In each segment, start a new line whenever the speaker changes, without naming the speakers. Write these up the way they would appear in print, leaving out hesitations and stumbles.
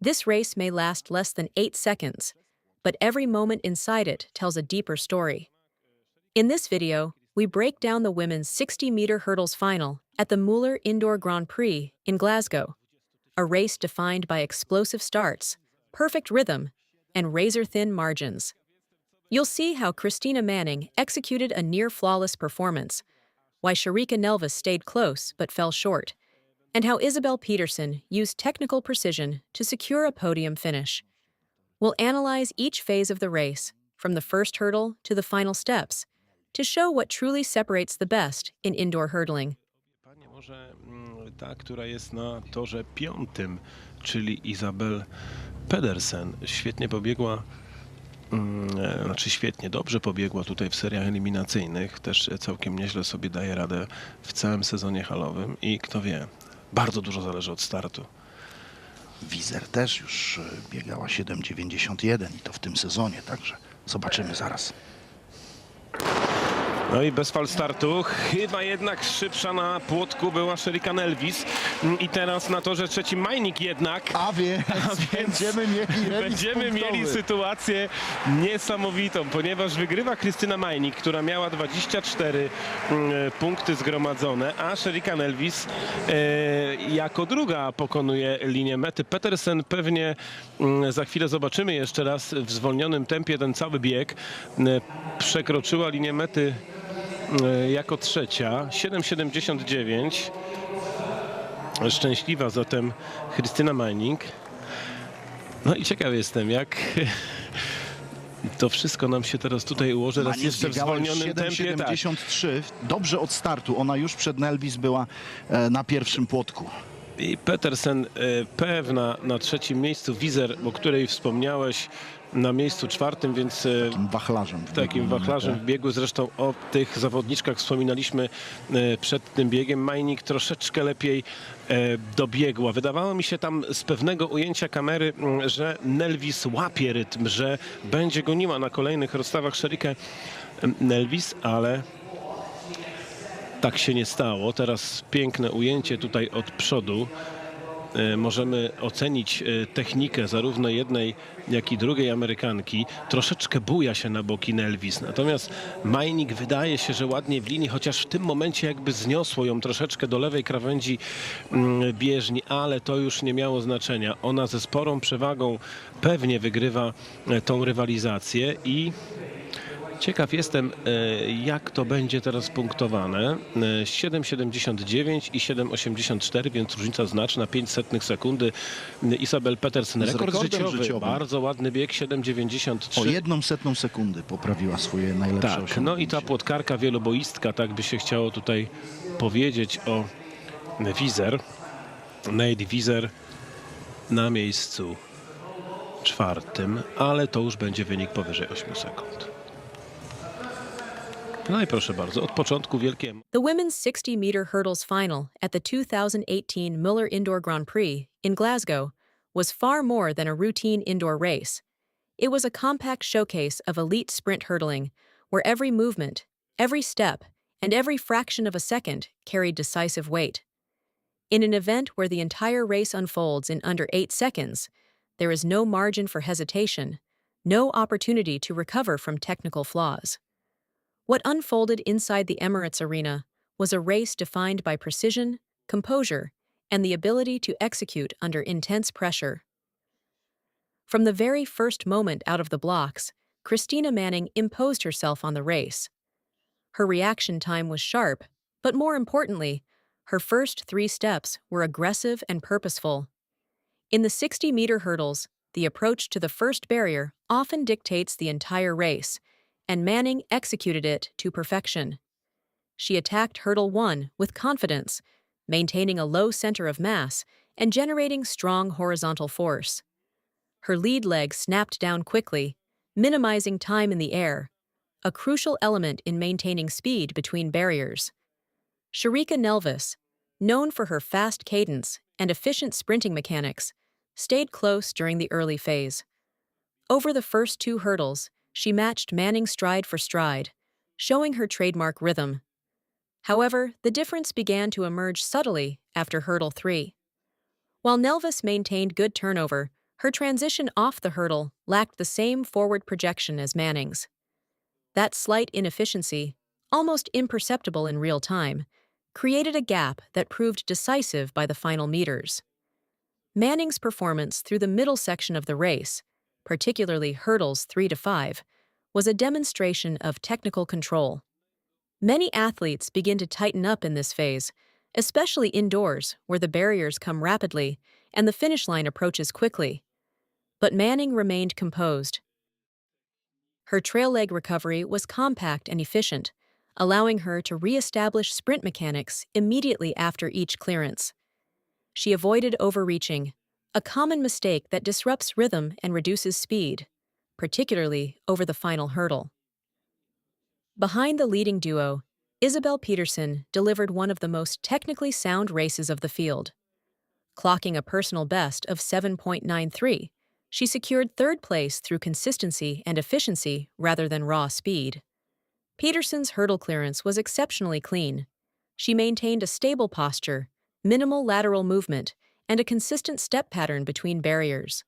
This race may last less than 8 seconds, but every moment inside it tells a deeper story. In this video, we break down the women's 60-meter hurdles final at the Müller Indoor Grand Prix in Glasgow, a race defined by explosive starts, perfect rhythm, and razor-thin margins. You'll see how Christina Manning executed a near-flawless performance, why Sharika Nelvis stayed close but fell short, and how Isabel Peterson used technical precision to secure a podium finish. We'll analyze each phase of the race, from the first hurdle to the final steps, to show what truly separates the best in indoor hurdling.
Panie, może ta, która jest na torze piątym, czyli Isabel Pedersen, świetnie pobiegła, dobrze pobiegła tutaj w seriach eliminacyjnych, też całkiem nieźle sobie daje radę w całym sezonie halowym i kto wie, bardzo dużo zależy od startu.
Wizer też już biegała 7,91 i to w tym sezonie, także zobaczymy zaraz.
No i bez fal startu, chyba jednak szybsza na płotku była Sharika Nelvis i teraz na torze trzecim Manning jednak.
A więc
będziemy mieli sytuację niesamowitą, ponieważ wygrywa Christina Manning, która miała 24 punkty zgromadzone, a Sharika Nelvis jako druga pokonuje linię mety. Petersen pewnie za chwilę zobaczymy jeszcze raz w zwolnionym tempie ten cały bieg. Przekroczyła linię mety jako trzecia, 7,79. Szczęśliwa zatem Christina Manning. No i ciekaw jestem, jak to wszystko nam się teraz tutaj ułoży. Raz jeszcze w zwolnionym tempie.
7,73. Tak. Dobrze od startu. Ona już przed Nelvis była na pierwszym płotku.
I Petersen pewna na trzecim miejscu. Wizer, o której wspomniałeś, na miejscu czwartym, więc
takim wachlarzem
w biegu. Zresztą o tych zawodniczkach wspominaliśmy przed tym biegiem. Manning troszeczkę lepiej dobiegła. Wydawało mi się tam z pewnego ujęcia kamery, że Nelvis łapie rytm, że będzie goniła na kolejnych rozstawach Sharikę Nelvis, ale tak się nie stało. Teraz piękne ujęcie tutaj od przodu. Możemy ocenić technikę zarówno jednej, jak i drugiej Amerykanki. Troszeczkę buja się na boki Nelvis. Natomiast Manning wydaje się, że ładnie w linii, chociaż w tym momencie jakby zniosło ją troszeczkę do lewej krawędzi bieżni, ale to już nie miało znaczenia. Ona ze sporą przewagą pewnie wygrywa tą rywalizację i ciekaw jestem, jak to będzie teraz punktowane. 7,79 i 7,84, więc różnica znaczna, 0,05 sekundy. Isabel Petersen, rekord życiowy, bardzo ładny bieg, 7,93.
O 1/100 sekundy poprawiła swoje najlepsze osiągnięcie.
No i ta płotkarka, wieloboistka, tak by się chciało tutaj powiedzieć o Wizer. Nate Wizer na miejscu czwartym, ale to już będzie wynik powyżej 8 sekund. No i proszę bardzo, od początku wielkie.
The women's 60-meter hurdles final at the 2018 Müller Indoor Grand Prix in Glasgow was far more than a routine indoor race. It was a compact showcase of elite sprint hurdling, where every movement, every step, and every fraction of a second carried decisive weight. In an event where the entire race unfolds in under 8 seconds, there is no margin for hesitation, no opportunity to recover from technical flaws. What unfolded inside the Emirates Arena was a race defined by precision, composure, and the ability to execute under intense pressure. From the very first moment out of the blocks, Christina Manning imposed herself on the race. Her reaction time was sharp, but more importantly, her first 3 steps were aggressive and purposeful. In the 60-meter hurdles, the approach to the first barrier often dictates the entire race, and Manning executed it to perfection. She attacked hurdle 1 with confidence, maintaining a low center of mass and generating strong horizontal force. Her lead leg snapped down quickly, minimizing time in the air, a crucial element in maintaining speed between barriers. Sharika Nelvis, known for her fast cadence and efficient sprinting mechanics, stayed close during the early phase. Over the first 2 hurdles, she matched Manning stride for stride, showing her trademark rhythm. However, the difference began to emerge subtly after hurdle 3. While Nelvis maintained good turnover, Her transition off the hurdle lacked the same forward projection as Manning's. That slight inefficiency, almost imperceptible in real time, created a gap that proved decisive by the final meters. Manning's performance through the middle section of the race, particularly hurdles 3 to 5, was a demonstration of technical control. Many athletes begin to tighten up in this phase, especially indoors where the barriers come rapidly and the finish line approaches quickly. But Manning remained composed. Her trail leg recovery was compact and efficient, allowing her to re-establish sprint mechanics immediately after each clearance. She avoided overreaching, a common mistake that disrupts rhythm and reduces speed, particularly over the final hurdle. Behind the leading duo, Isabel Peterson delivered one of the most technically sound races of the field. Clocking a personal best of 7.93, she secured third place through consistency and efficiency rather than raw speed. Peterson's hurdle clearance was exceptionally clean. She maintained a stable posture, minimal lateral movement, and a consistent step pattern between barriers.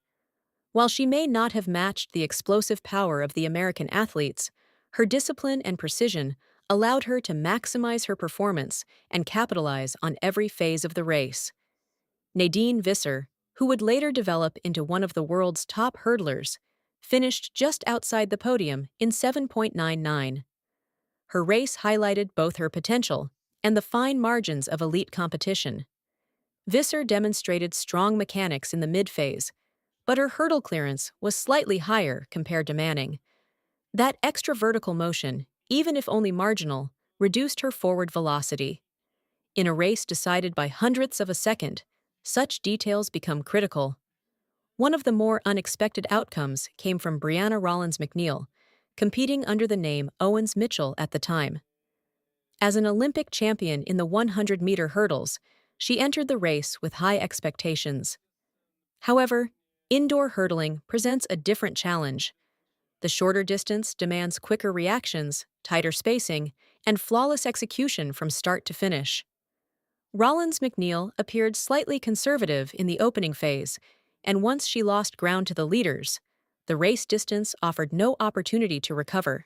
While she may not have matched the explosive power of the American athletes, her discipline and precision allowed her to maximize her performance and capitalize on every phase of the race. Nadine Visser, who would later develop into one of the world's top hurdlers, finished just outside the podium in 7.99. Her race highlighted both her potential and the fine margins of elite competition. Visser demonstrated strong mechanics in the mid-phase, but her hurdle clearance was slightly higher compared to Manning. That extra vertical motion, even if only marginal, reduced her forward velocity. In a race decided by hundredths of a second, such details become critical. One of the more unexpected outcomes came from Brianna Rollins-McNeil, competing under the name Owens-Mitchell at the time. As an Olympic champion in the 100-meter hurdles, she entered the race with high expectations. However, indoor hurdling presents a different challenge. The shorter distance demands quicker reactions, tighter spacing, and flawless execution from start to finish. Rollins-McNeil appeared slightly conservative in the opening phase, and once she lost ground to the leaders, the race distance offered no opportunity to recover.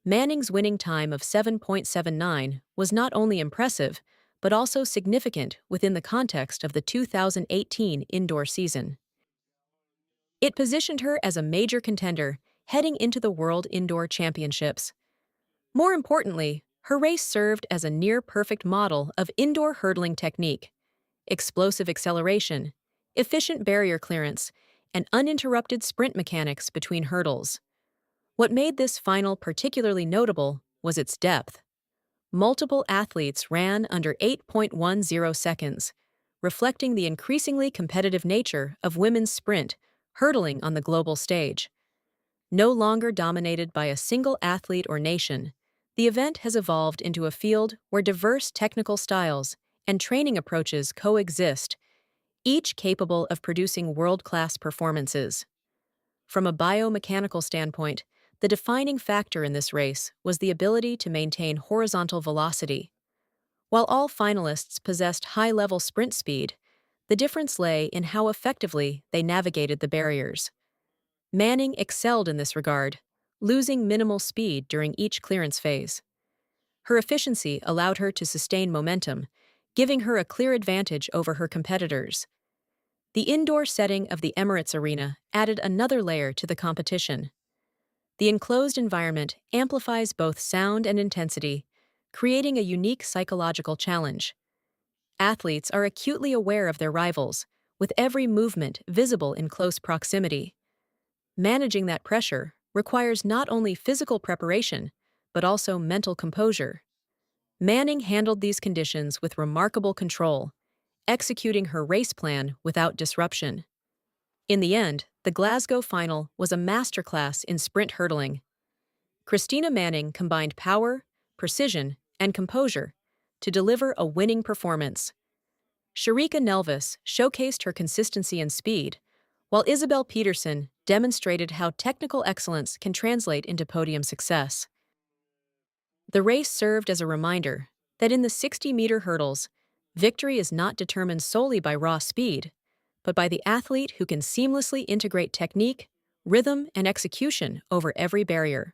Manning's winning time of 7.79 was not only impressive, but also significant within the context of the 2018 indoor season. It positioned her as a major contender heading into the World Indoor Championships. More importantly, her race served as a near-perfect model of indoor hurdling technique: explosive acceleration, efficient barrier clearance, and uninterrupted sprint mechanics between hurdles. What made this final particularly notable was its depth. Multiple athletes ran under 8.10 seconds, reflecting the increasingly competitive nature of women's sprint hurdling on the global stage. No longer dominated by a single athlete or nation, the event has evolved into a field where diverse technical styles and training approaches coexist, each capable of producing world-class performances. From a biomechanical standpoint, the defining factor in this race was the ability to maintain horizontal velocity. While all finalists possessed high-level sprint speed, the difference lay in how effectively they navigated the barriers. Manning excelled in this regard, losing minimal speed during each clearance phase. Her efficiency allowed her to sustain momentum, giving her a clear advantage over her competitors. The indoor setting of the Emirates Arena added another layer to the competition. The enclosed environment amplifies both sound and intensity, creating a unique psychological challenge. Athletes are acutely aware of their rivals, with every movement visible in close proximity. Managing that pressure requires not only physical preparation, but also mental composure. Manning handled these conditions with remarkable control, executing her race plan without disruption. In the end, the Glasgow final was a masterclass in sprint hurdling. Christina Manning combined power, precision, and composure to deliver a winning performance. Sharika Nelvis showcased her consistency and speed, while Isabel Peterson demonstrated how technical excellence can translate into podium success. The race served as a reminder that in the 60-meter hurdles, victory is not determined solely by raw speed, but by the athlete who can seamlessly integrate technique, rhythm, and execution over every barrier.